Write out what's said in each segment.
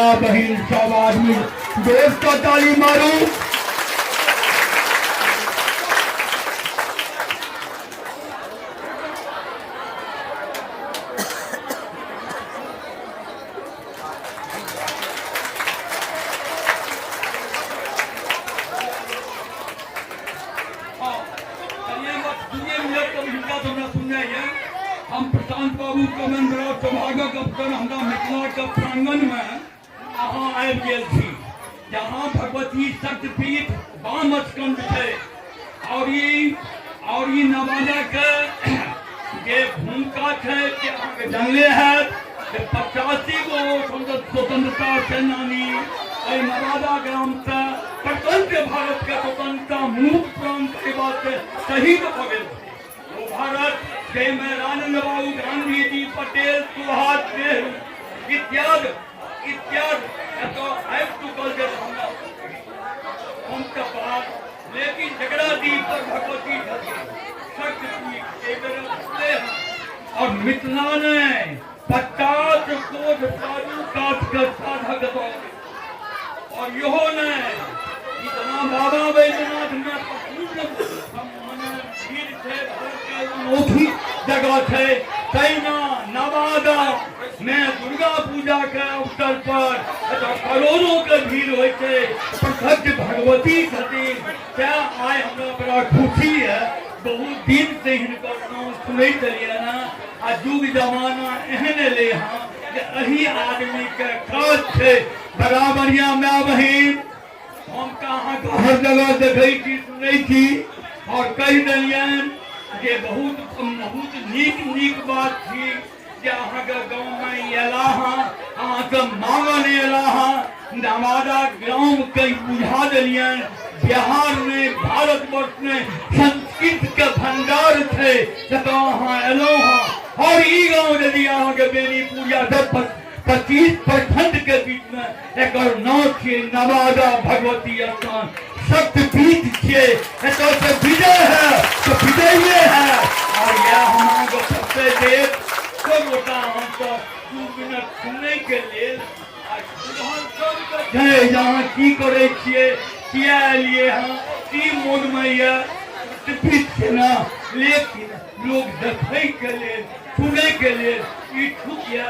बहन सब आदमी दोस्त का ताली मारो। हम प्रशांत बाबू कमन बड़ा सौभाग्यक अवसर हमरा मिथिला के प्रांगण में अहाँ आबि गेल छी, जहाँ भगवती शक्तिपीठ वाम स्कंद है और ये नवादा के जे भूमिका है कि अहाँके जानले है 85 गो स्वतंत्रता सेनानी नवादा ग्राम से प्रपंच भारत के स्वतंत्रता मुक्त प्रांत के बाद शहीद हो गए। वो भारत जैमे राजेंद्र बाबू गांधी जी, पटेल, सुभाष नेहरू इत्यादि लेकिन जगरादीप पर भगवती और मिथिला ने 50 कोट साधु काट कर साधक और यो ने इतना बाबा वैद्यनाथ अनोखी जगह थे तैना नवादा में दुर्गा पूजा के अवसर पर करोड़ों के भीड़ होय छै। प्रत्यक्ष भगवती छथिन क्या आय हमरा बड़ा खुशी है। बहुत दिन से हिनकर नाम सुनै छलियै ना, आ युग जमाना एहन एलै हँ जे एही आदमी के काज छै। बराबरिया माय बहिन हम अहाँके हर जगह देखै छी, सुनै छी और कहि देलियनि जे बहुत नीक बात थी जे अहाँके गाँव में एला हाँ, अहाँके मांगन एला हाँ। नवादा ग्राम के बुझा दिलियन बिहार में, भारतवर्ष में संस्कृत के भंडार थे जतऽ अहाँ एलौ हाँ। और ई गाँव यदि अहाँके बेनीपुर या 25 प्रखंड के बीच में एक नाम छे नवादा भगवती स्थान शक्तिपीठ छे। एतऽ से विजय है तो विजय है और यह हमारे सबसे देर गोटा हम तो 2 मिनट सुनने के लिए जहाँ की करे किया लिए हाँ की मोड में यह पीठ ना, लेकिन लोग देखे के लिए सुने के लिए इच्छुक है।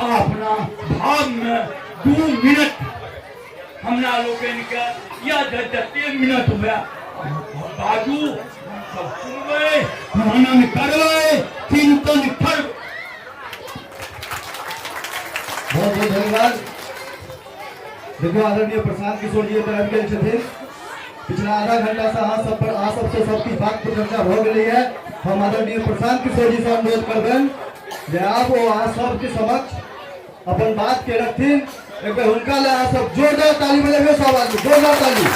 अपना भाव में 2 मिनट हमरा लोग या 10 मिनट हुआ बाजू सब सुनबे, मनन करबे, चिंतन करबे। बहुत बहुत धन्यवाद। देखो आदरणीय प्रशांत किशोर जी आबि गेल छथिन। पिछला आधा घंटा से अहाँ सबसे सबकी बात पर चर्चा हो गई है। हम आदरणीय प्रशांत किशोर जी से अनुरोध करबेन जे आप वो अहाँ सबके समक्ष अपन बात के रखथिन। एक बार हुनका ले अहाँ सब जोरदार ताली बजाबे, सब आदमी जोरदार ताली।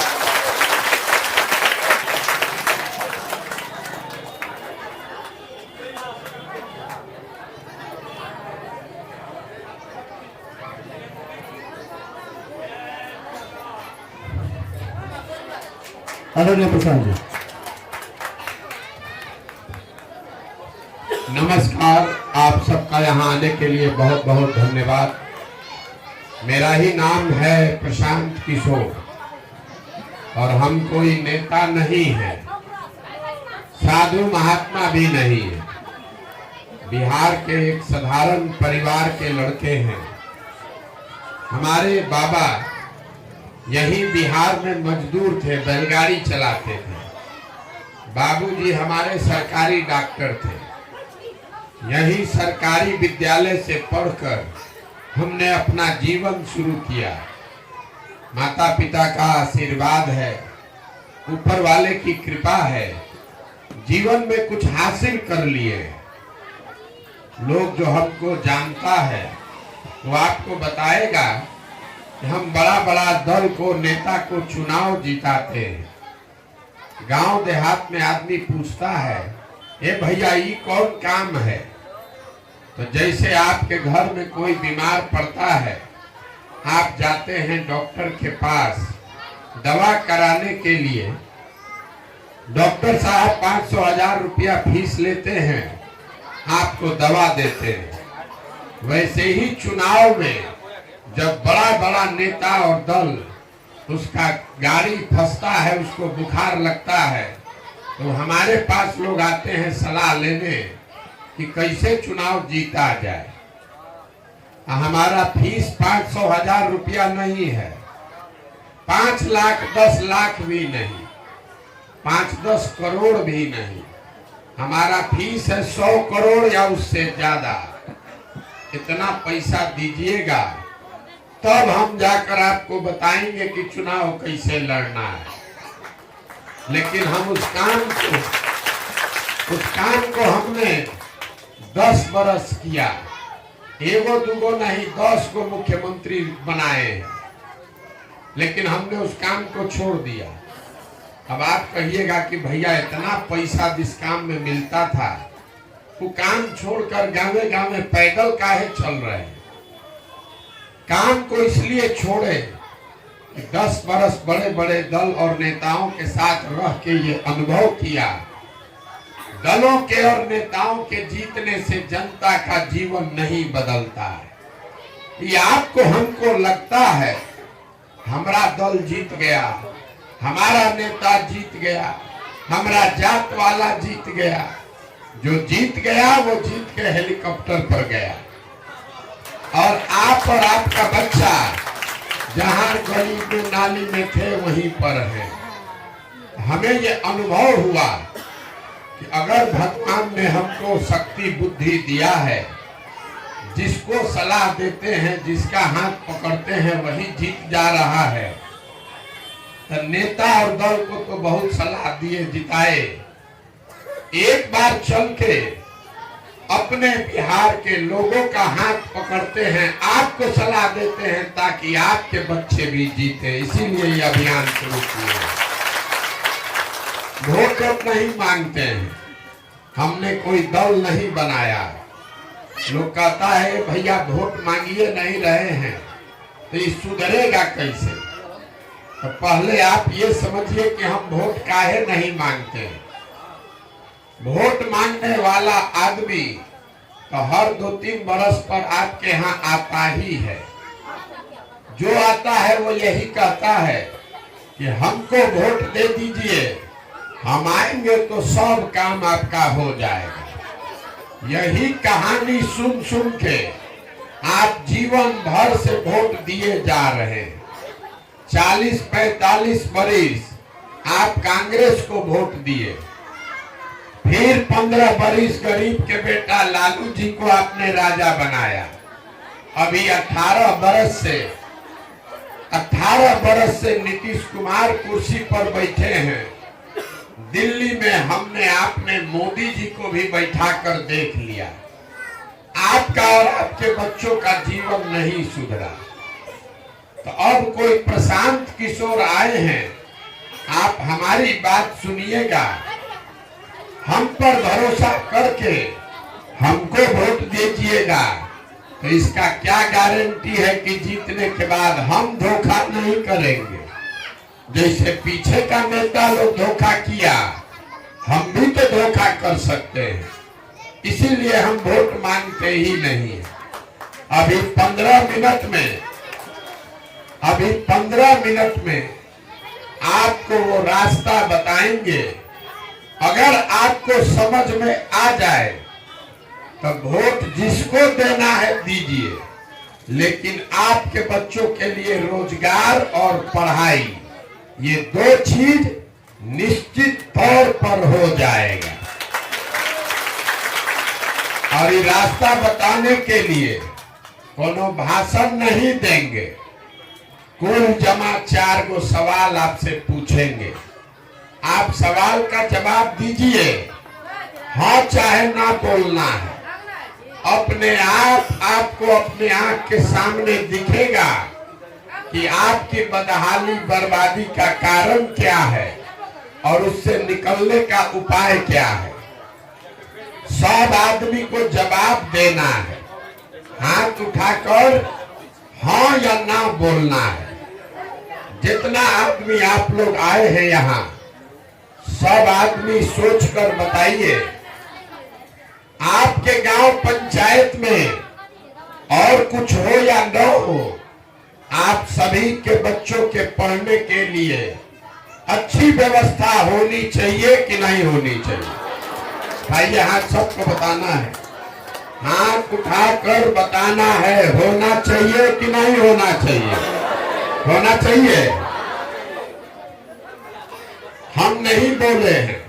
आदरणीय प्रशांत जी नमस्कार। आप सबका यहाँ आने के लिए बहुत बहुत धन्यवाद। मेरा ही नाम है प्रशांत किशोर और हम कोई नेता नहीं है, साधु महात्मा भी नहीं है। बिहार के एक साधारण परिवार के लड़के हैं। हमारे बाबा यही बिहार में मजदूर थे, बैलगाड़ी चलाते थे। बाबूजी हमारे सरकारी डॉक्टर थे। यही सरकारी विद्यालय से पढ़कर हमने अपना जीवन शुरू किया। माता पिता का आशीर्वाद है, ऊपर वाले की कृपा है, जीवन में कुछ हासिल कर लिए। लोग जो हमको जानता है वो आपको बताएगा कि हम बड़ा बड़ा दल को, नेता को चुनाव जिताते हैं। गांव देहात में आदमी पूछता है ए भैया ये कौन काम है, तो जैसे आपके घर में कोई बीमार पड़ता है, आप जाते हैं डॉक्टर के पास दवा कराने के लिए। डॉक्टर साहब 500-1000 रुपया फीस लेते हैं, आपको दवा देते हैं। वैसे ही चुनाव में जब बड़ा बड़ा नेता और दल उसका गाड़ी फंसता है, उसको बुखार लगता है, तो हमारे पास लोग आते हैं सलाह लेने कि कैसे चुनाव जीता जाए। हमारा फीस 500,000 रुपया नहीं है, 5 लाख 10 लाख भी नहीं, 5-10 करोड़ भी नहीं। हमारा फीस है 100 करोड़ या उससे ज्यादा। इतना पैसा दीजिएगा तब हम जाकर आपको बताएंगे कि चुनाव कैसे लड़ना है। लेकिन हम उस काम को हमने 10 बरस किया, एगो दूगो नहीं 10 को मुख्यमंत्री बनाए, लेकिन हमने उस काम को छोड़ दिया। अब आप कहिएगा कि भैया इतना पैसा जिस काम में मिलता था वो काम छोड़कर गाँव गाँव में पैदल काहे चल रहे हैं? काम को इसलिए छोड़े कि 10 बरस बड़े बड़े दल और नेताओं के साथ रह के ये अनुभव किया, दलों के और नेताओं के जीतने से जनता का जीवन नहीं बदलता है। ये आपको हमको लगता है हमारा दल जीत गया, हमारा नेता जीत गया, हमारा जात वाला जीत गया। जो जीत गया वो जीत के हेलीकॉप्टर पर गया, और आप और आपका बच्चा जहां गली में नाली में थे वहीं पर है। हमें ये अनुभव हुआ कि अगर भगवान ने हमको शक्ति बुद्धि दिया है, जिसको सलाह देते हैं, जिसका हाथ पकड़ते हैं वही जीत जा रहा है। तो नेता और दल को तो बहुत सलाह दिए, जिताए। एक बार चल के अपने बिहार के लोगों का हाथ पकड़ते हैं, आपको सलाह देते हैं ताकि आपके बच्चे भी जीते। इसीलिए ये अभियान शुरू किया। वोट नहीं मांगते हैं, हमने कोई दल नहीं बनाया। लोग कहता है भैया वोट मांगिए नहीं रहे हैं तो ये सुधरेगा कैसे? तो पहले आप ये समझिए कि हम वोट काहे नहीं मांगते हैं। वोट मांगने वाला आदमी तो हर 2-3 बरस पर आपके यहाँ आता ही है। जो आता है वो यही कहता है कि हमको वोट दे दीजिए, हम आएंगे तो सब काम आपका हो जाएगा। यही कहानी सुन सुन के आप जीवन भर से वोट दिए जा रहे हैं। 40-45 बरिस आप कांग्रेस को वोट दिए, फिर 15 बरिस गरीब के बेटा लालू जी को आपने राजा बनाया। अभी 18 बरस से नीतीश कुमार कुर्सी पर बैठे हैं। दिल्ली में हमने आपने मोदी जी को भी बैठा कर देख लिया। आपका और आपके बच्चों का जीवन नहीं सुधरा। तो अब कोई प्रशांत किशोर आए हैं, आप हमारी बात सुनिएगा, हम पर भरोसा करके हमको वोट दीजिएगा। तो इसका क्या गारंटी है कि जीतने के बाद हम धोखा नहीं करेंगे? जैसे पीछे का नेता लोग धोखा किया, हम भी तो धोखा कर सकते हैं। इसीलिए हम वोट मांगते ही नहीं। अभी 15 मिनट में आपको वो रास्ता बताएंगे। अगर आपको समझ में आ जाए तो वोट जिसको देना है दीजिए, लेकिन आपके बच्चों के लिए रोजगार और पढ़ाई, ये 2 चीज निश्चित तौर पर हो जाएगा। और ये रास्ता बताने के लिए कोनो भाषण नहीं देंगे, कुल जमा 4 गो सवाल आपसे पूछेंगे। आप सवाल का जवाब दीजिए, हाँ चाहे ना बोलना है। अपने आप आपको अपने आंख के सामने दिखेगा कि आपकी बदहाली बर्बादी का कारण क्या है और उससे निकलने का उपाय क्या है। सब आदमी को जवाब देना है, हाथ उठाकर हाँ या ना बोलना है। जितना आदमी आप लोग आए हैं यहाँ, सब आदमी सोचकर बताइए, आपके गांव पंचायत में और कुछ हो या न हो, सभी के बच्चों के पढ़ने के लिए अच्छी व्यवस्था होनी चाहिए कि नहीं होनी चाहिए? भाई हाथ सबको बताना है, हाथ उठाकर बताना है, होना चाहिए कि नहीं होना चाहिए? होना चाहिए। हम नहीं बोले हैं,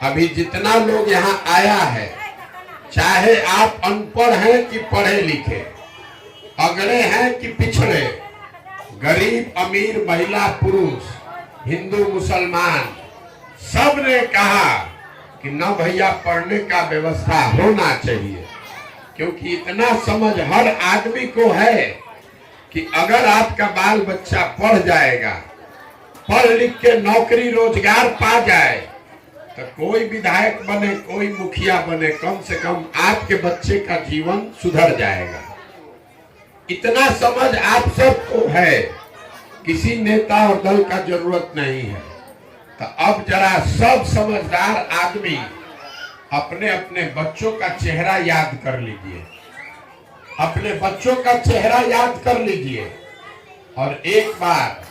अभी जितना लोग यहाँ आया है, चाहे आप अनपढ़ हैं कि पढ़े लिखे, अगड़े हैं कि पिछड़े, गरीब अमीर, महिला पुरुष, हिंदू मुसलमान, सब ने कहा कि न भैया पढ़ने का व्यवस्था होना चाहिए। क्योंकि इतना समझ हर आदमी को है कि अगर आपका बाल बच्चा पढ़ जाएगा, पढ़ लिख के नौकरी रोजगार पा जाए, तो कोई विधायक बने, कोई मुखिया बने, कम से कम आपके बच्चे का जीवन सुधर जाएगा। इतना समझ आप सबको है, किसी नेता और दल का जरूरत नहीं है। तो अब जरा सब समझदार आदमी अपने अपने बच्चों का चेहरा याद कर लीजिए, अपने बच्चों का चेहरा याद कर लीजिए और एक बार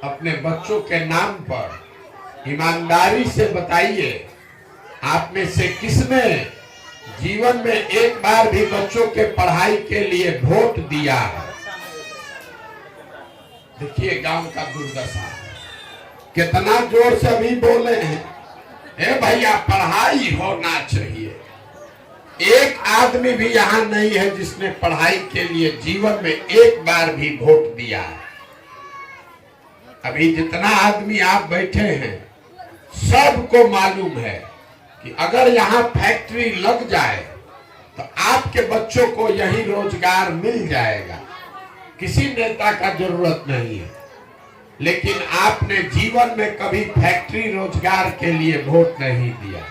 अपने बच्चों के नाम पर ईमानदारी से बताइए, आप में से किसने जीवन में एक बार भी बच्चों के पढ़ाई के लिए वोट दिया है? देखिए गांव का दुर्दशा, कितना जोर से अभी बोले हैं, ए भैया पढ़ाई होना चाहिए। एक आदमी भी यहाँ नहीं है जिसने पढ़ाई के लिए जीवन में एक बार भी वोट दिया है। अभी जितना आदमी आप बैठे हैं, सबको मालूम है कि अगर यहाँ फैक्ट्री लग जाए तो आपके बच्चों को यही रोजगार मिल जाएगा, किसी नेता का जरूरत नहीं है। लेकिन आपने जीवन में कभी फैक्ट्री रोजगार के लिए वोट नहीं दिया।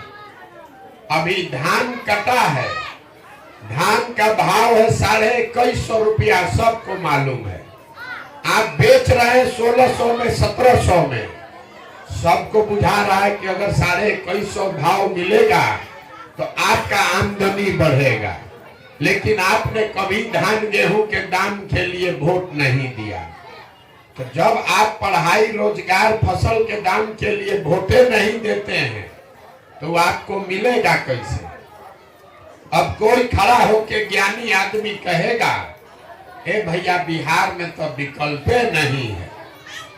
अभी धान कटा है, धान का भाव है 2150 रुपया, सबको मालूम है। आप बेच रहे हैं 1600 में, 1700 में, सबको बुझा रहा है कि अगर 2150 भाव मिलेगा तो आपका आमदनी बढ़ेगा। लेकिन आपने कभी धान गेहूं के दाम के लिए वोट नहीं दिया। तो जब आप पढ़ाई रोजगार फसल के दाम के लिए वोटे नहीं देते हैं तो आपको मिलेगा कैसे? अब कोई खड़ा होके ज्ञानी आदमी कहेगा, ए भैया बिहार में तो विकल्प नहीं है,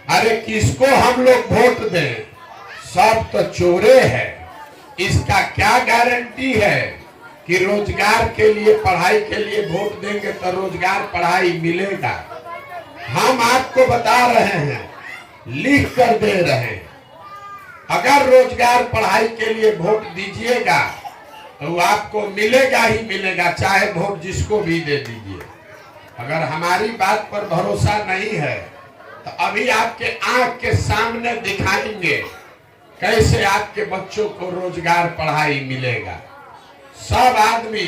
अरे किसको हम लोग वोट दें, सब तो चोरे है। इसका क्या गारंटी है कि रोजगार के लिए पढ़ाई के लिए वोट देंगे तो रोजगार पढ़ाई मिलेगा? हम आपको बता रहे हैं, लिख कर दे रहे हैं, अगर रोजगार पढ़ाई के लिए वोट दीजिएगा तो आपको मिलेगा ही मिलेगा, चाहे वोट जिसको भी दे दीजिए। अगर हमारी बात पर भरोसा नहीं है तो अभी आपके आंख के सामने दिखाएंगे कैसे आपके बच्चों को रोजगार पढ़ाई मिलेगा। सब आदमी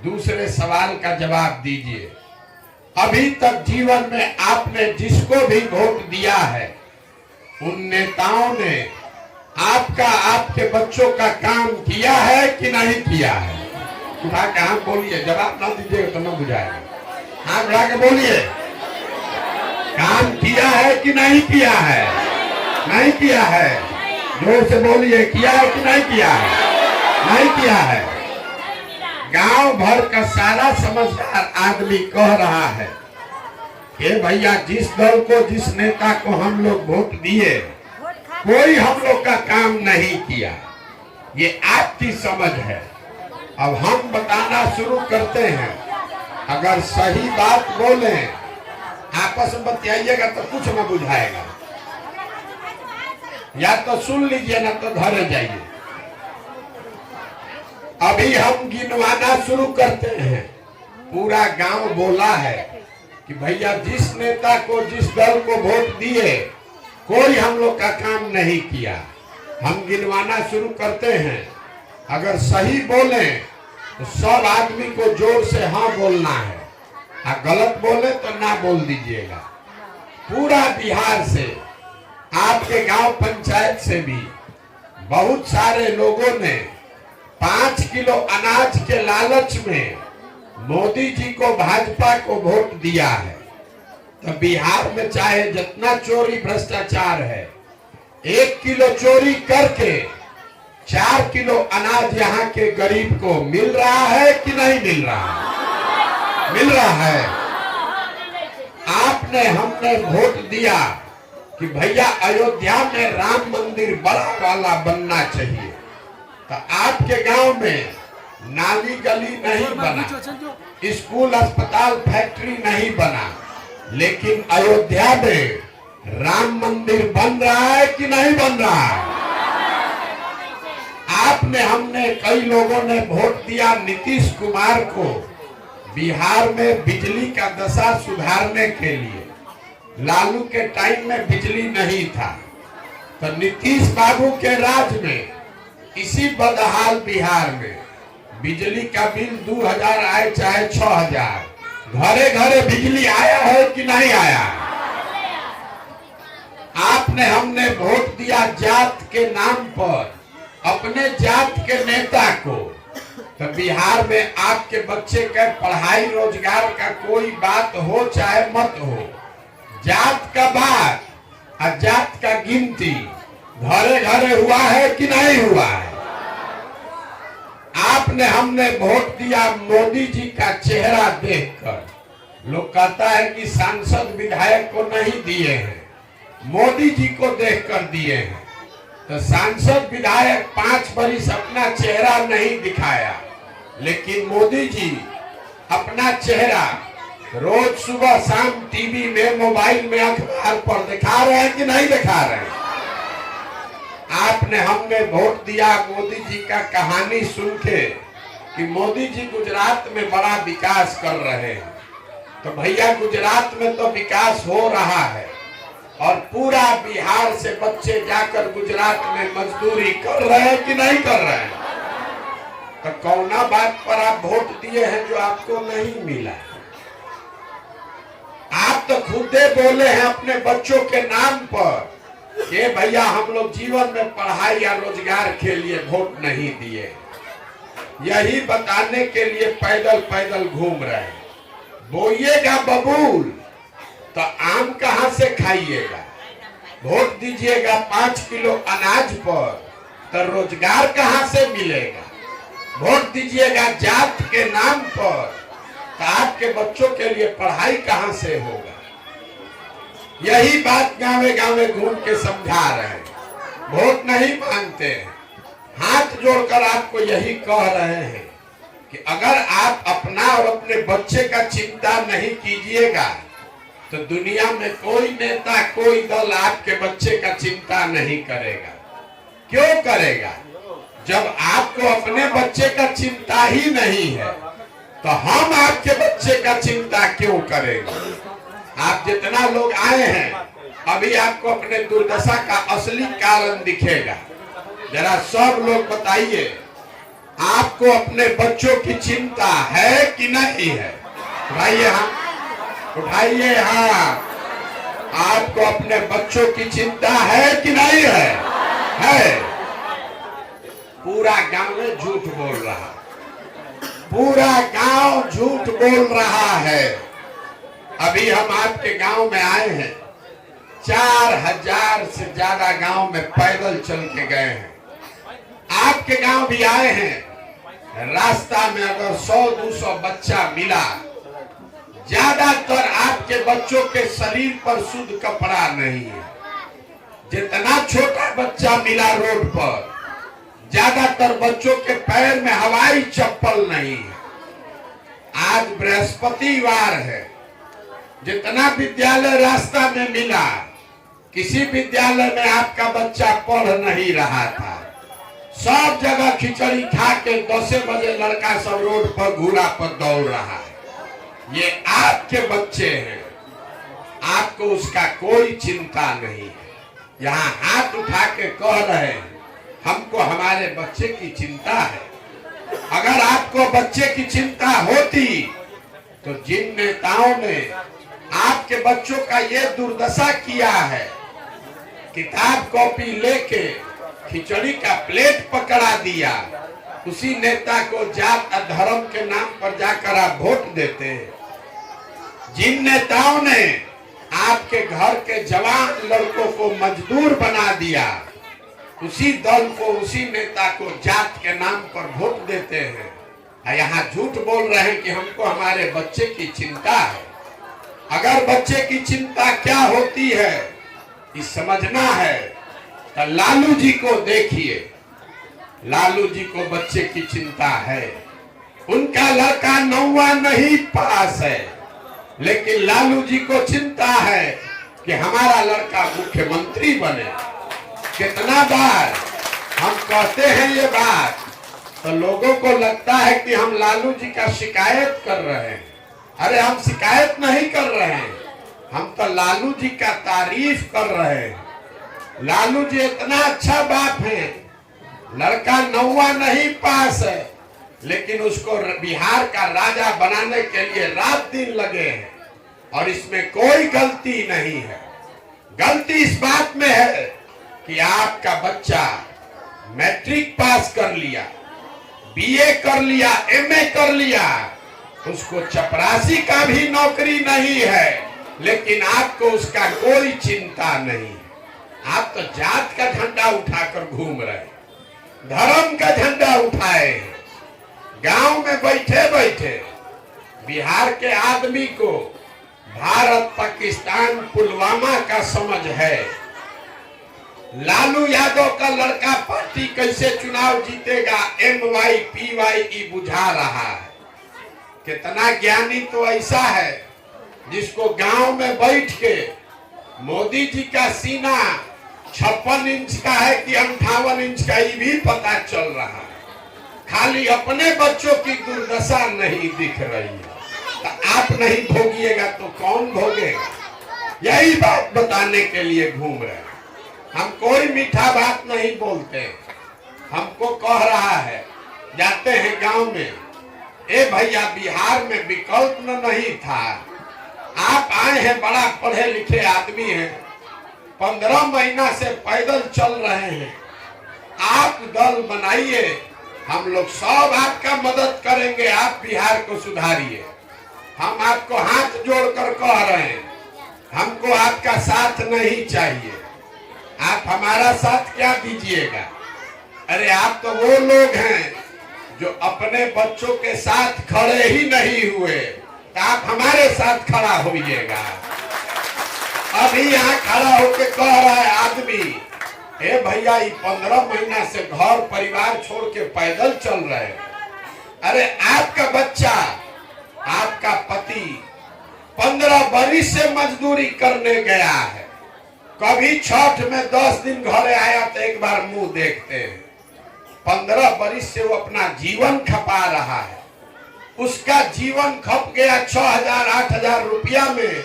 दूसरे सवाल का जवाब दीजिए, अभी तक जीवन में आपने जिसको भी वोट दिया है उन नेताओं ने आपका, आपके बच्चों का काम किया है कि नहीं किया है? उठा के हाथ बोलिए, जवाब ना दीजिएगा तो न बुझाएगा। हाथ उठा के बोलिए, काम किया है कि नहीं किया है? नहीं किया है। जोर से बोलिए, किया है कि नहीं किया है? नहीं किया है। गांव भर का सारा समझदार आदमी कह रहा है कि भैया जिस दल को, जिस नेता को हम लोग वोट दिए, कोई हम लोग का काम नहीं किया। ये आपकी समझ है। अब हम बताना शुरू करते हैं, अगर सही बात बोले, आपस में बतियाइएगा तो कुछ न बुझाएगा, या तो सुन लीजिए ना तो घरे जाइए। अभी हम गिनवाना शुरू करते हैं। पूरा गांव बोला है कि भैया जिस नेता को, जिस दल को वोट दिए, कोई हम लोग का काम नहीं किया। हम गिनवाना शुरू करते हैं, अगर सही बोले तो सब आदमी को जोर से हाँ बोलना है, और गलत बोले तो ना बोल दीजिएगा। पूरा बिहार से, आपके गांव पंचायत से भी बहुत सारे लोगों ने 5 किलो अनाज के लालच में मोदी जी को, भाजपा को वोट दिया है। तो बिहार में चाहे जितना चोरी भ्रष्टाचार है, 1 किलो चोरी करके 4 किलो अनाज यहाँ के गरीब को मिल रहा है कि नहीं मिल रहा? मिल रहा है। आपने हमने वोट दिया कि भैया अयोध्या में राम मंदिर बड़ा वाला बनना चाहिए, तो आपके गांव में नाली गली नहीं बना, स्कूल अस्पताल फैक्ट्री नहीं बना, लेकिन अयोध्या में राम मंदिर बन रहा है कि नहीं बन रहा है? आपने हमने कई लोगों ने वोट दिया नीतीश कुमार को बिहार में बिजली का दशा सुधारने के लिए। लालू के टाइम में बिजली नहीं था, तो नीतीश बाबू के राज में इसी बदहाल बिहार में बिजली का बिल 2000 आए चाहे 6000, घरे घरे बिजली आया है कि नहीं आया? आपने हमने वोट दिया जात के नाम पर अपने जात के नेता को, तो बिहार में आपके बच्चे के पढ़ाई रोजगार का कोई बात हो चाहे मत हो, जात का बात और जात का गिनती घरे घरे हुआ है कि नहीं हुआ है? आपने हमने वोट दिया मोदी जी का चेहरा देखकर। लोग कहता है कि सांसद विधायक को नहीं दिए हैं, मोदी जी को देखकर दिए हैं। तो सांसद विधायक 5 बरिस अपना चेहरा नहीं दिखाया, लेकिन मोदी जी अपना चेहरा रोज सुबह शाम टीवी में, मोबाइल में, अखबार पर दिखा रहे हैं कि नहीं दिखा रहे हैं? आपने हमने वोट दिया मोदी जी का कहानी सुन के कि मोदी जी गुजरात में बड़ा विकास कर रहे हैं। तो भैया गुजरात में तो विकास हो रहा है और पूरा बिहार से बच्चे जाकर गुजरात में मजदूरी कर रहे हैं कि नहीं कर रहे हैं? तो कौना बात पर आप वोट दिए हैं जो आपको नहीं मिला? आप तो खुदे बोले हैं अपने बच्चों के नाम पर कि भैया हम लोग जीवन में पढ़ाई या रोजगार के लिए वोट नहीं दिए। यही बताने के लिए पैदल पैदल घूम रहे हैं। बोइएगा बबूल तो आम कहां से खाइएगा? वोट दीजिएगा 5 किलो अनाज पर तो रोजगार कहां से मिलेगा? वोट दीजिएगा जात के नाम पर तो आपके बच्चों के लिए पढ़ाई कहां से होगा? यही बात गांवे गांवे घूम के समझा रहे हैं। वोट नहीं मांगते हैं, हाथ जोड़कर आपको यही कह रहे हैं कि अगर आप अपना और अपने बच्चे का चिंता नहीं कीजिएगा तो दुनिया में कोई नेता, कोई दल आपके बच्चे का चिंता नहीं करेगा। क्यों करेगा? जब आपको अपने बच्चे का चिंता ही नहीं है तो हम आपके बच्चे का चिंता क्यों करेंगे? आप जितना लोग आए हैं, अभी आपको अपने दुर्दशा का असली कारण दिखेगा। जरा सब लोग बताइए, आपको अपने बच्चों की चिंता है कि नहीं है? उठाइए हाथ, उठाइए हाथ। आपको अपने बच्चों की चिंता है कि नहीं है? है। पूरा गांव में झूठ बोल रहा, पूरा गांव झूठ बोल रहा है। अभी हम आपके गांव में आए हैं, 4000 से ज्यादा गांव में पैदल चल के गए हैं। आपके गांव भी आए हैं, रास्ता में अगर 100-200 बच्चा मिला, ज्यादातर आपके बच्चों के शरीर पर शुद्ध कपड़ा नहीं है। जितना छोटा बच्चा मिला रोड पर, ज्यादातर बच्चों के पैर में हवाई चप्पल नहीं है। आज बृहस्पतिवार है, जितना विद्यालय रास्ता में मिला, किसी विद्यालय में आपका बच्चा पढ़ नहीं रहा था। सब जगह खिचड़ी खा के 10 बजे लड़का सब रोड पर घूरा पर दौड़ रहा है। ये आपके बच्चे हैं, आपको उसका कोई चिंता नहीं है। यहाँ हाथ उठा के कह रहे हैं हमको हमारे बच्चे की चिंता है। अगर आपको बच्चे की चिंता होती तो जिन नेताओं ने आपके बच्चों का ये दुर्दशा किया है, किताब कॉपी लेके खिचड़ी का प्लेट पकड़ा दिया, उसी नेता को जात और धर्म के नाम पर जाकर आप वोट देते हैं। जिन नेताओं ने आपके घर के जवान लड़कों को मजदूर बना दिया, उसी दल को, उसी नेता को जात के नाम पर वोट देते हैं। यहाँ झूठ बोल रहे हैं कि हमको हमारे बच्चे की चिंता है। अगर बच्चे की चिंता क्या होती है ये समझना है तो लालू जी को देखिए। लालू जी को बच्चे की चिंता है। उनका लड़का 9वां नहीं पास है, लेकिन लालू जी को चिंता है कि हमारा लड़का मुख्यमंत्री बने। कितना बार हम कहते हैं ये बात तो लोगों को लगता है कि हम लालू जी का शिकायत कर रहे हैं। अरे हम शिकायत नहीं कर रहे हैं, हम तो लालू जी का तारीफ कर रहे हैं। लालू जी इतना अच्छा बाप है, लड़का 9वां नहीं पास है, लेकिन उसको बिहार का राजा बनाने के लिए रात दिन लगे हैं और इसमें कोई गलती नहीं है। गलती इस बात में है कि आपका बच्चा मैट्रिक पास कर लिया, बीए कर लिया, एमए कर लिया, उसको चपरासी का भी नौकरी नहीं है, लेकिन आपको उसका कोई चिंता नहीं है। आप तो जात का झंडा उठाकर घूम रहे, धर्म का झंडा उठाए। गांव में बैठे बैठे बिहार के आदमी को भारत, पाकिस्तान, पुलवामा का समझ है। लालू यादव का लड़का पार्टी कैसे चुनाव जीतेगा, MYPY बुझा रहा है। कितना ज्ञानी तो ऐसा है जिसको गांव में बैठ के मोदी जी का सीना 56 इंच का है कि 58 इंच का ये भी पता चल रहा है। खाली अपने बच्चों की दुर्दशा नहीं दिख रही है। तो आप नहीं भोगिएगा तो कौन भोगेगा? यही बात बताने के लिए घूम रहे हैं। हम कोई मीठा बात नहीं बोलते। हमको कह रहा है, जाते हैं गांव में, ए भैया बिहार में विकल्प नहीं था, आप आए हैं, बड़ा पढ़े लिखे आदमी हैं, 15 महीना से पैदल चल रहे हैं, आप दल बनाइए, हम लोग सब आपका मदद करेंगे, आप बिहार को सुधारिए। हम आपको हाथ जोड़कर कह रहे हैं, हमको आपका साथ नहीं चाहिए। आप हमारा साथ क्या दीजिएगा? अरे आप तो वो लोग हैं जो अपने बच्चों के साथ खड़े ही नहीं हुए, तो आप हमारे साथ खड़ा होइएगा। अभी यहाँ खड़ा होके कह रहा है आदमी, ए भैया ये 15 महीना से घर परिवार छोड़ के पैदल चल रहे हैं। अरे आपका बच्चा, आपका पति 15 बरिस से मजदूरी करने गया है, कभी छठ में 10 दिन घर आया तो एक बार मुंह देखते हैं। 15 बरिस से वो अपना जीवन खपा रहा है। उसका जीवन खप गया 6,000 8,000 रुपया में।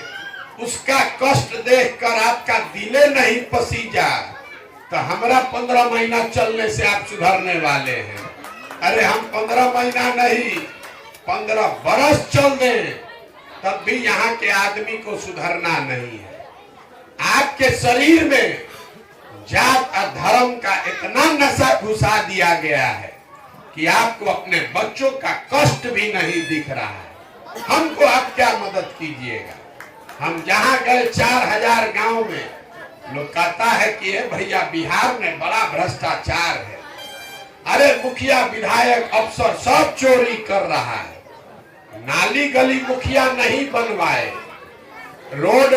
उसका कष्ट देखकर आपका दिले नहीं पसीजा, तो हमारा 15 महीना चलने से आप सुधरने वाले हैं। अरे हम 15 महीना नहीं, 15 बरस चल दें तब भी यहाँ के आदमी को सुधरना नहीं है। आपके शरीर में जात और धर्म का इतना नशा घुसा दिया गया है कि आपको अपने बच्चों का कष्ट भी नहीं दिख रहा है। हमको आप क्या मदद कीजिएगा? हम जहाँ गए 4000 गांव में लोग कहता है कि ये भैया बिहार में बड़ा भ्रष्टाचार है। अरे मुखिया, विधायक, अफसर सब चोरी कर रहा है। नाली गली मुखिया नहीं बनवाए, रोड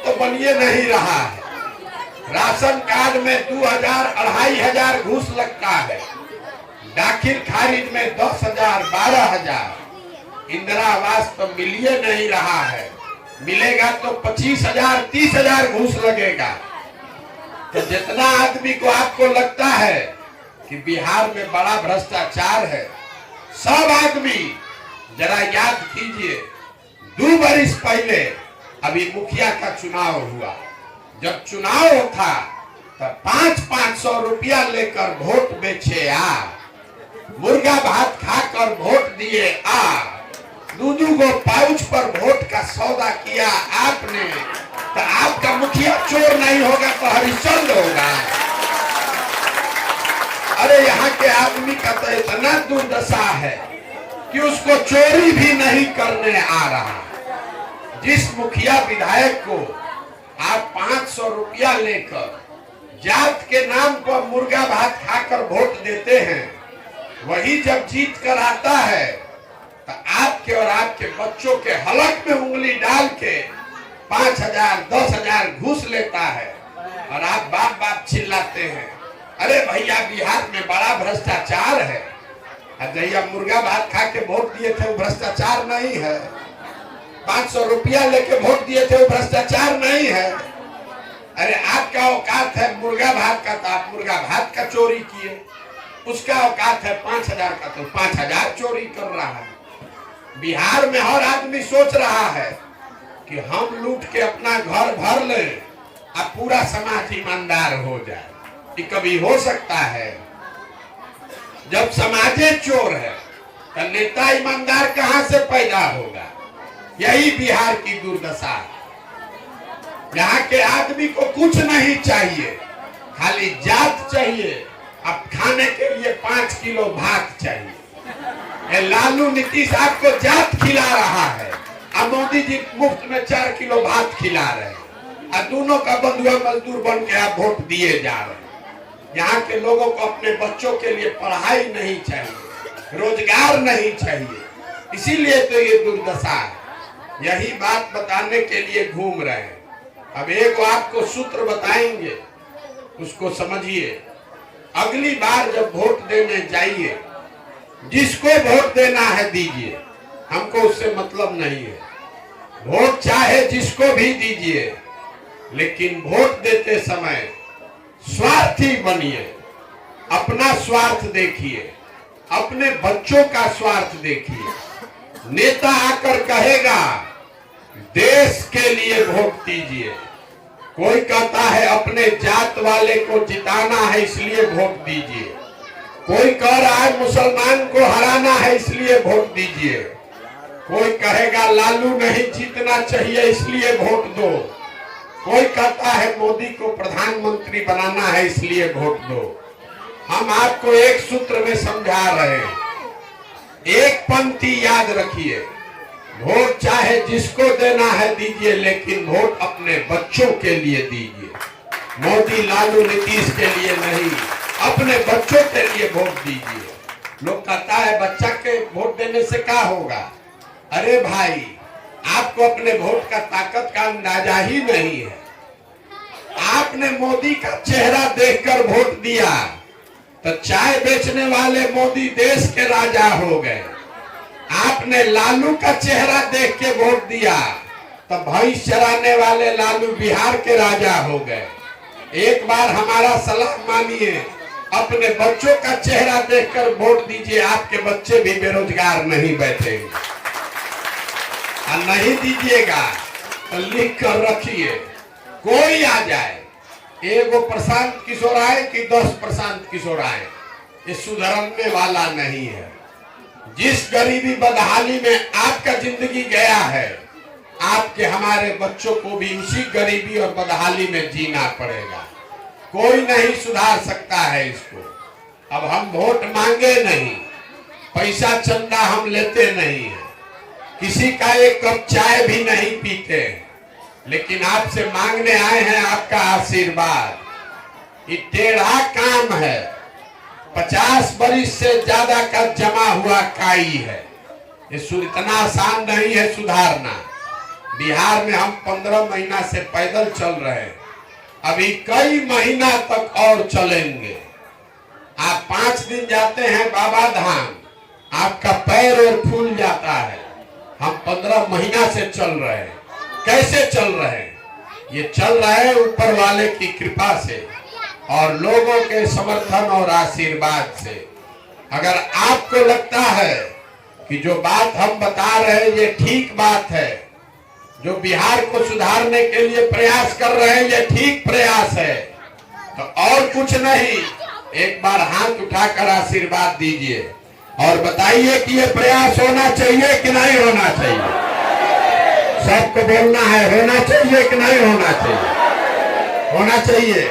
तो बनिए नहीं रहा है। राशन कार्ड में 2000 2500 घूस लगता है। दाखिल खारिज में 10,000 12,000। इंदिरा आवास तो मिलिए नहीं रहा है, मिलेगा तो 25,000 30,000 घूस लगेगा। तो जितना आदमी को आपको लगता है कि बिहार में बड़ा भ्रष्टाचार है, सब आदमी जरा याद कीजिए, 2 बरिस पहले अभी मुखिया का चुनाव हुआ। जब चुनाव था तो 500 रुपया लेकर वोट बेचे आ, मुर्गा भात खाकर वोट दिए आ, 2 गो पाउच पर वोट का सौदा किया आपने। तो आपका मुखिया चोर नहीं होगा तो हरिश्चंद्र होगा। अरे यहाँ के आदमी का तो इतना दुर्दशा है कि उसको चोरी भी नहीं करने आ रहा। जिस मुखिया विधायक को आप 500 रुपया लेकर जात के नाम पर मुर्गा भात खाकर वोट देते हैं, वही जब जीत कर आता है तो आपके और आपके बच्चों के हलक में उंगली डाल के 5,000 10,000 घूस लेता है और आप बाप बाप चिल्लाते हैं, अरे भैया बिहार में बड़ा भ्रष्टाचार है। जैया मुर्गा भात खा के वोट दिए थे वो भ्रष्टाचार नहीं है। 500 रुपया लेके वोट दिए थे वो भ्रष्टाचार नहीं है। अरे आपका औकात है मुर्गा भात का, तो आप मुर्गा भात का चोरी किए। उसका औकात है 5,000 का, तो 5,000 चोरी कर रहा है। बिहार में हर आदमी सोच रहा है कि हम लूट के अपना घर भर ले, अब पूरा समाज ईमानदार हो जाए। कि कभी हो सकता है? जब समाजे चोर है तो नेता ईमानदार कहां से पैदा होगा? यही बिहार की दुर्दशा है। यहाँ के आदमी को कुछ नहीं चाहिए, खाली जात चाहिए। अब खाने के लिए 5 किलो भात चाहिए। ये लालू नीतीश आपको जात खिला रहा है, अब मोदी जी मुफ्त में 4 किलो भात खिला रहे हैं और दोनों का बंधुआ मजदूर बन के आप वोट दिए जा रहे हैं। यहाँ के लोगों को अपने बच्चों के लिए पढ़ाई नहीं चाहिए, रोजगार नहीं चाहिए, इसीलिए तो ये दुर्दशा है। यही बात बताने के लिए घूम रहे हैं। अब एक आपको सूत्र बताएंगे, उसको समझिए। अगली बार जब वोट देने जाइए, जिसको वोट देना है दीजिए, हमको उससे मतलब नहीं है। वोट चाहे जिसको भी दीजिए, लेकिन वोट देते समय स्वार्थी बनिए। अपना स्वार्थ देखिए, अपने बच्चों का स्वार्थ देखिए। नेता आकर कहेगा देश के लिए वोट दीजिए, कोई कहता है अपने जात वाले को जिताना है इसलिए वोट दीजिए, कोई कह रहा है मुसलमान को हराना है इसलिए वोट दीजिए, कोई कहेगा लालू नहीं जीतना चाहिए इसलिए वोट दो, कोई कहता है मोदी को प्रधानमंत्री बनाना है इसलिए वोट दो। हम आपको एक सूत्र में समझा रहे हैं, एक पंक्ति याद रखिए, वोट चाहे जिसको देना है दीजिए, लेकिन वोट अपने बच्चों के लिए दीजिए। मोदी लालू नीतीश के लिए नहीं, अपने बच्चों के लिए वोट दीजिए। लोग कहता है बच्चा के वोट देने से क्या होगा? अरे भाई, आपको अपने वोट का ताकत का अंदाजा ही नहीं है। आपने मोदी का चेहरा देखकर वोट दिया तो चाय बेचने वाले मोदी देश के राजा हो गए। आपने लालू का चेहरा देख के वोट दिया तो भैंस चराने वाले लालू बिहार के राजा हो गए। एक बार हमारा सलाह मानिए, अपने बच्चों का चेहरा देखकर वोट दीजिए, आपके बच्चे भी बेरोजगार नहीं बैठेंगे। और नहीं दीजिएगा तो लिख कर रखिए, कोई आ जाए, एगो प्रशांत किशोर आए कि 10 प्रशांत किशोर आए, ये सुधरने वाला नहीं है। जिस गरीबी बदहाली में आपका जिंदगी गया है, आपके हमारे बच्चों को भी उसी गरीबी और बदहाली में जीना पड़ेगा। कोई नहीं सुधार सकता है इसको। अब हम वोट मांगे नहीं, पैसा चंदा हम लेते नहीं है, किसी का एक कप चाय भी नहीं पीते, लेकिन आपसे मांगने आए हैं आपका आशीर्वाद। ये टेढ़ा काम है, 50 बरिस से ज्यादा का जमा हुआ काई है। ये इतना आसान नहीं है सुधारना। बिहार में हम 15 महीना से पैदल चल रहे हैं, अभी कई महीना तक और चलेंगे। आप 5 दिन जाते हैं बाबा धाम, आपका पैर और फूल जाता है। हम 15 महीना से चल रहे हैं। कैसे चल रहे हैं? ये चल रहे हैं ऊपर वाले की कृपा से और लोगों के समर्थन और आशीर्वाद से। अगर आपको लगता है कि जो बात हम बता रहे हैं ये ठीक बात है, जो बिहार को सुधारने के लिए प्रयास कर रहे हैं ये ठीक प्रयास है, तो और कुछ नहीं, एक बार हाथ उठाकर आशीर्वाद दीजिए और बताइए कि ये प्रयास होना चाहिए कि नहीं होना चाहिए। सबको बोलना है, होना चाहिए कि नहीं होना चाहिए? होना चाहिए।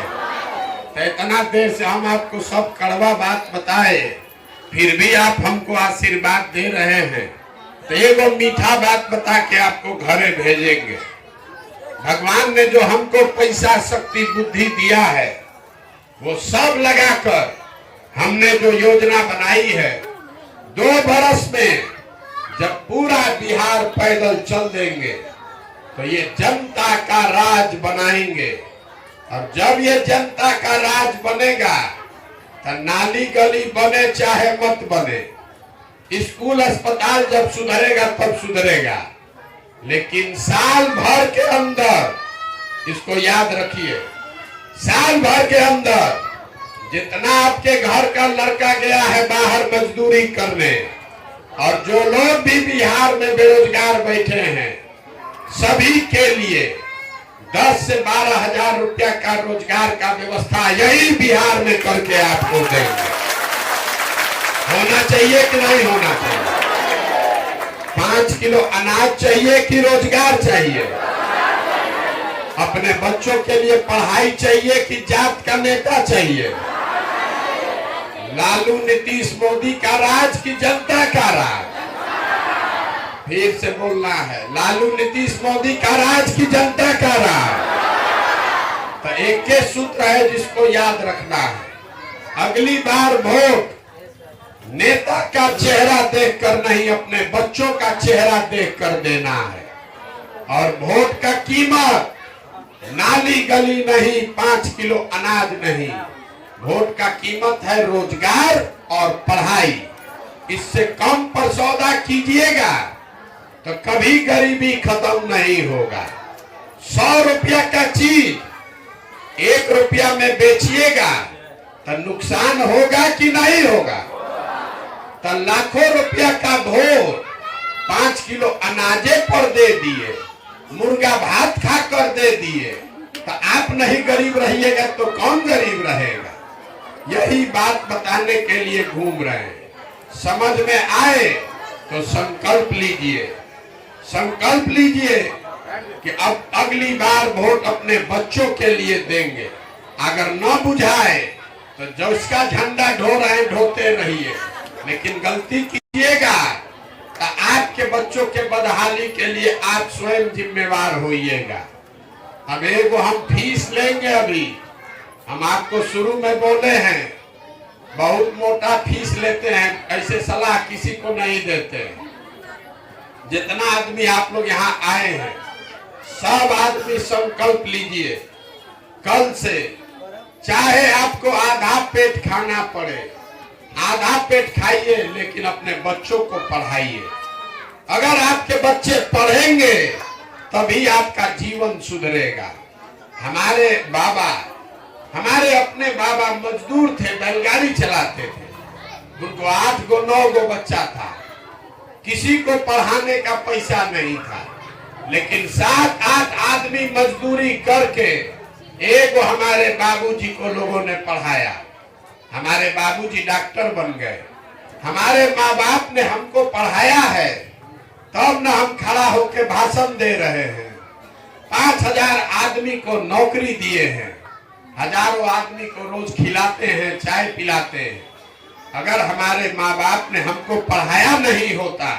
तो इतना देर से हम आपको सब कड़वा बात बताए, फिर भी आप हमको आशीर्वाद दे रहे हैं, तो एगो मीठा बात बता के आपको घरे भेजेंगे। भगवान ने जो हमको पैसा, शक्ति, बुद्धि दिया है, वो सब लगाकर हमने जो योजना बनाई है, 2 बरस में जब पूरा बिहार पैदल चल देंगे तो ये जनता का राज बनाएंगे। और जब ये जनता का राज बनेगा तो नाली गली बने चाहे मत बने, स्कूल अस्पताल जब सुधरेगा तब सुधरेगा, लेकिन साल भर के अंदर, इसको याद रखिए, साल भर के अंदर जितना आपके घर का लड़का गया है बाहर मजदूरी करने, और जो लोग भी बिहार में बेरोजगार बैठे हैं, सभी के लिए 10 से 12 हजार रुपया का रोजगार का व्यवस्था यही बिहार में करके आपको देंगे। होना चाहिए कि नहीं होना चाहिए? 5 किलो अनाज चाहिए कि रोजगार चाहिए? अपने बच्चों के लिए पढ़ाई चाहिए कि जात का नेता चाहिए? लालू नीतीश मोदी का राज की जनता का राज? फिर से बोलना है, लालू नीतीश मोदी का राज की जनता का राज? तो एक ही सूत्र है जिसको याद रखना है, अगली बार वोट नेता का चेहरा देखकर नहीं, अपने बच्चों का चेहरा देखकर देना है। और वोट का कीमत नाली गली नहीं, 5 किलो अनाज नहीं, वोट का कीमत है रोजगार और पढ़ाई। इससे कम पर सौदा कीजिएगा तो कभी गरीबी खत्म नहीं होगा। 100 रुपया का चीज 1 रुपया में बेचिएगा तो नुकसान होगा कि नहीं होगा? तो लाखों रुपया का भोज 5 किलो अनाजे पर दे दिए, मुर्गा भात खाकर दे दिए, तो आप नहीं गरीब रहिएगा तो कौन गरीब रहेगा? यही बात बताने के लिए घूम रहे हैं। समझ में आए तो संकल्प लीजिए, संकल्प लीजिए कि अब अगली बार वोट अपने बच्चों के लिए देंगे। अगर न बुझाए तो जो इसका झंडा ढो रहे हैं ढोते रहिए, लेकिन गलती कीजिएगा तो आपके बच्चों के बदहाली के लिए आप स्वयं जिम्मेवार होइएगा। अब एगो हम फीस लेंगे। अभी हम आपको शुरू में बोले हैं बहुत मोटा फीस लेते हैं, ऐसे सलाह किसी को नहीं देते। जितना आदमी आप लोग यहाँ आए हैं, सब आदमी संकल्प लीजिए, कल से चाहे आपको आधा पेट खाना पड़े, आधा पेट खाइए, लेकिन अपने बच्चों को पढ़ाइए। अगर आपके बच्चे पढ़ेंगे तभी आपका जीवन सुधरेगा। हमारे अपने बाबा मजदूर थे, बैलगाड़ी चलाते थे, उनको 8 गो 9 गो बच्चा था, किसी को पढ़ाने का पैसा नहीं था, लेकिन 7-8 आदमी मजदूरी करके एगो हमारे बाबूजी को लोगों ने पढ़ाया। हमारे बाबूजी डॉक्टर बन गए। हमारे माँ बाप ने हमको पढ़ाया है, तब न हम खड़ा होकर भाषण दे रहे हैं। 5000 आदमी को नौकरी दिए हैं, हजारों आदमी को रोज खिलाते हैं, चाय पिलाते हैं। अगर हमारे माँ बाप ने हमको पढ़ाया नहीं होता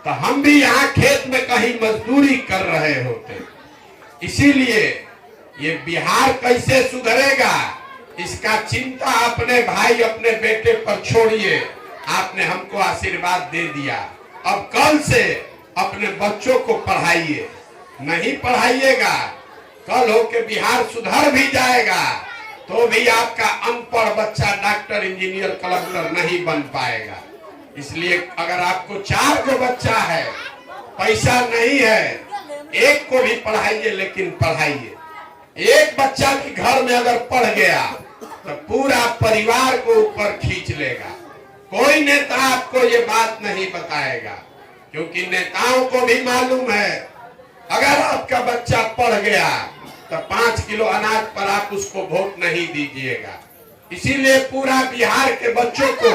तो हम भी यहाँ खेत में कहीं मजदूरी कर रहे होते। इसीलिए ये बिहार कैसे सुधरेगा, इसका चिंता अपने भाई अपने बेटे पर छोड़िए। आपने हमको आशीर्वाद दे दिया, अब कल से अपने बच्चों को पढ़ाइए। नहीं पढ़ाइएगा, कल होके बिहार सुधर भी जाएगा तो भी आपका अनपढ़ बच्चा डॉक्टर, इंजीनियर, कलेक्टर नहीं बन पाएगा। इसलिए अगर आपको 4 गो बच्चा है, पैसा नहीं है, एक को भी पढ़ाइए, लेकिन पढ़ाइए। एक बच्चा भी घर में अगर पढ़ गया तो पूरा परिवार को ऊपर खींच लेगा। कोई नेता आपको ये बात नहीं बताएगा, क्योंकि नेताओं को भी मालूम है अगर आपका बच्चा पढ़ गया तो 5 किलो अनाज पर आप उसको वोट नहीं दीजिएगा। इसीलिए पूरा बिहार के बच्चों को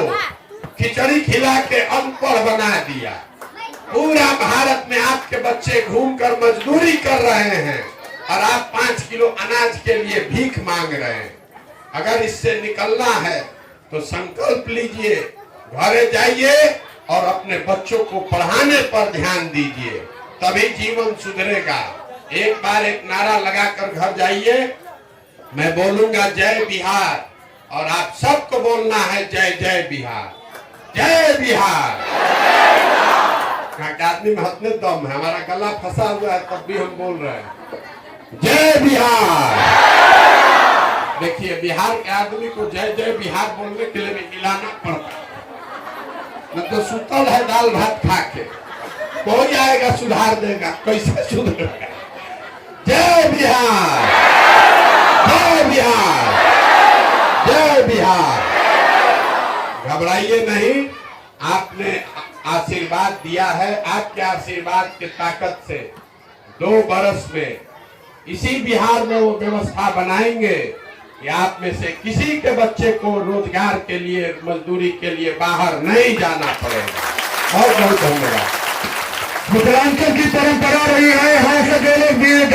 खिचड़ी खिला के अनपढ़ बना दिया। पूरा भारत में आपके बच्चे घूमकर मजदूरी कर रहे हैं और आप 5 किलो अनाज के लिए भीख मांग रहे हैं। अगर इससे निकलना है तो संकल्प लीजिए, घरे जाइए और अपने बच्चों को पढ़ाने पर ध्यान दीजिए, तभी जीवन सुधरेगा। एक बार एक नारा लगाकर घर जाइए, मैं बोलूंगा जय बिहार, और आप सबको बोलना है जय जय बिहार, जय बिहार। आदमी में हतने दम है, हमारा गला फंसा हुआ है तब भी हम बोल रहे हैं जय बिहार। देखिए बिहार के आदमी को जय जय बिहार बोलने के लिए मिलाना पड़ता है, न तो सुतल है दाल भात खा के। कोई आएगा सुधार देगा, कैसे सुधरेगा? जय बिहार, जय बिहार, जय बिहार। घबराइए नहीं, आपने आशीर्वाद दिया है। आपके आशीर्वाद के ताकत से 2 बरस में इसी बिहार में वो व्यवस्था बनाएंगे कि आप में से किसी के बच्चे को रोजगार के लिए, मजदूरी के लिए बाहर नहीं जाना पड़ेगा। बहुत बहुत धन्यवाद। मिथिलांचल की परंपरा रही है,